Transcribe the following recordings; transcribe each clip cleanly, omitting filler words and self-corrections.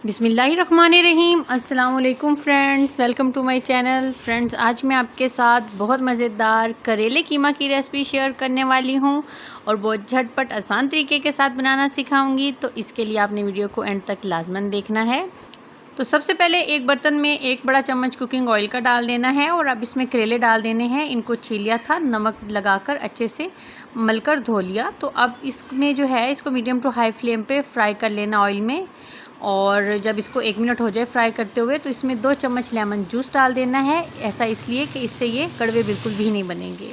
बिस्मिल्लाहिर्रहमानिर्रहीम। अस्सलाम वालेकुम friends, welcome to my channel. Friends, आज मैं आपके साथ बहुत मज़ेदार करेले कीमा की रेसिपी शेयर करने वाली हूं और बहुत झटपट आसान तरीके के साथ बनाना सिखाऊंगी। तो इसके लिए आपने वीडियो को एंड तक लाजमन देखना है। तो सबसे पहले एक बर्तन में 1 बड़ा चम्मच कुकिंग ऑयल का डाल देना है और अब इसमें करेले डाल देने हैं। इनको छील लिया था, नमक लगाकर अच्छे से मलकर धो लिया। तो अब इसमें जो है इसको मीडियम टू हाई फ्लेम पे फ्राई कर लेना ऑयल में। और जब इसको 1 मिनट हो जाए फ्राई करते हुए तो इसमें 2 चम्मच लेमन जूस डाल देना है। ऐसा इसलिए कि इससे ये कड़वे बिल्कुल भी नहीं बनेंगे।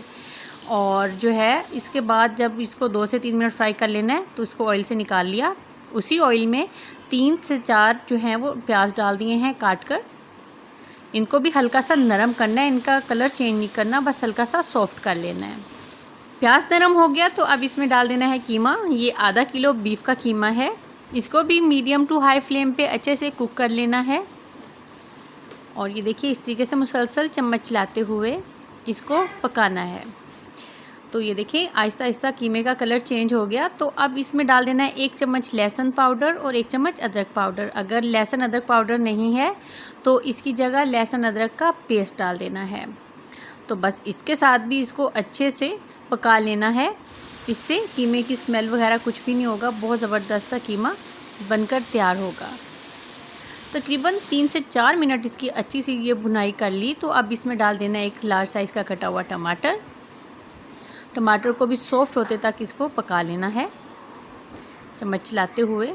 और जो है इसके बाद जब इसको 2 से 3 मिनट फ्राई कर लेना है तो इसको ऑयल से निकाल लिया। उसी ऑयल में 3 से 4 जो हैं वो प्याज डाल दिए हैं काट कर। इनको भी हल्का सा नरम करना है, इनका कलर चेंज नहीं करना, बस हल्का सा सॉफ्ट कर लेना है। प्याज नरम हो गया तो अब इसमें डाल देना है कीमा। ये आधा किलो बीफ का कीमा है। इसको भी मीडियम टू हाई फ्लेम पे अच्छे से कुक कर लेना है। और ये देखिए इस तरीके से मुसलसल चम्मच चलाते हुए इसको पकाना है। तो ये देखिए आहिस्ता आहिस्ता कीमे का कलर चेंज हो गया। तो अब इसमें डाल देना है 1 चम्मच लहसुन पाउडर और 1 चम्मच अदरक पाउडर। अगर लहसुन अदरक पाउडर नहीं है तो इसकी जगह लहसुन अदरक का पेस्ट डाल देना है। तो बस इसके साथ भी इसको अच्छे से पका लेना है। इससे कीमे की स्मेल वगैरह कुछ भी नहीं होगा, बहुत ज़बरदस्त सा कीमा बनकर तैयार होगा। तकरीबन 3 से 4 मिनट इसकी अच्छी सी ये भुनाई कर ली। तो अब इसमें डाल देना है 1 लार्ज साइज़ का कटा हुआ टमाटर। टमाटर को भी सॉफ्ट होते तक इसको पका लेना है चम्मच चलाते हुए।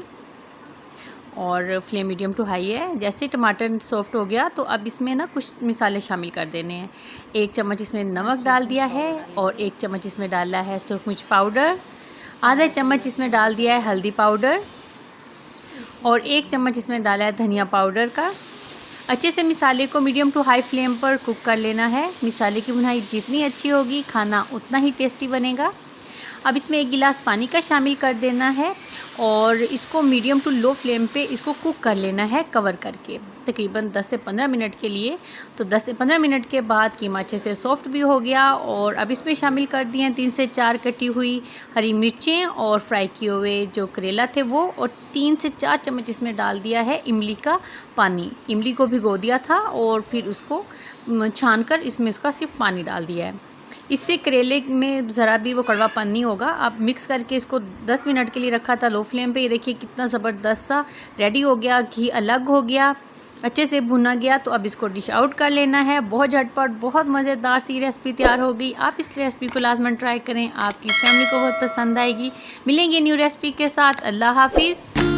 और फ्लेम मीडियम टू हाई है। जैसे टमाटर सॉफ्ट हो गया तो अब इसमें ना कुछ मसाले शामिल कर देने हैं। 1 चम्मच इसमें नमक डाल दिया है और 1 चम्मच इसमें डाला है सुरख मिर्च पाउडर। आधा चम्मच इसमें डाल दिया है हल्दी पाउडर और 1 चम्मच इसमें डाला है धनिया पाउडर का। अच्छे से मसाले को मीडियम टू हाई फ्लेम पर कुक कर लेना है। मसाले की भुनाई जितनी अच्छी होगी खाना उतना ही टेस्टी बनेगा। अब इसमें 1 गिलास पानी का शामिल कर देना है और इसको मीडियम टू लो फ्लेम पे इसको कुक कर लेना है कवर करके तकरीबन 10 से 15 मिनट के लिए। तो 10 से 15 मिनट के बाद कीमा अच्छे से सॉफ्ट भी हो गया। और अब इसमें शामिल कर दिए हैं 3 से 4 कटी हुई हरी मिर्चें और फ्राई किए हुए जो करेला थे वो। और 3 से 4 चम्मच इसमें डाल दिया है इमली का पानी। इमली को भिगो दिया था और फिर उसको छान कर इसमें उसका सिर्फ पानी डाल दिया है। इससे करेले में ज़रा भी वो कड़वापन नहीं होगा। अब मिक्स करके इसको 10 मिनट के लिए रखा था लो फ्लेम पे। ये देखिए कितना ज़बरदस्त सा रेडी हो गया, घी अलग हो गया, अच्छे से भुना गया। तो अब इसको डिश आउट कर लेना है। बहुत झटपट बहुत मज़ेदार सी रेसिपी तैयार हो गई। आप इस रेसिपी को लाजमन ट्राई करें, आपकी फैमिली को बहुत पसंद आएगी। मिलेंगे न्यू रेसिपी के साथ। अल्लाह हाफिज़।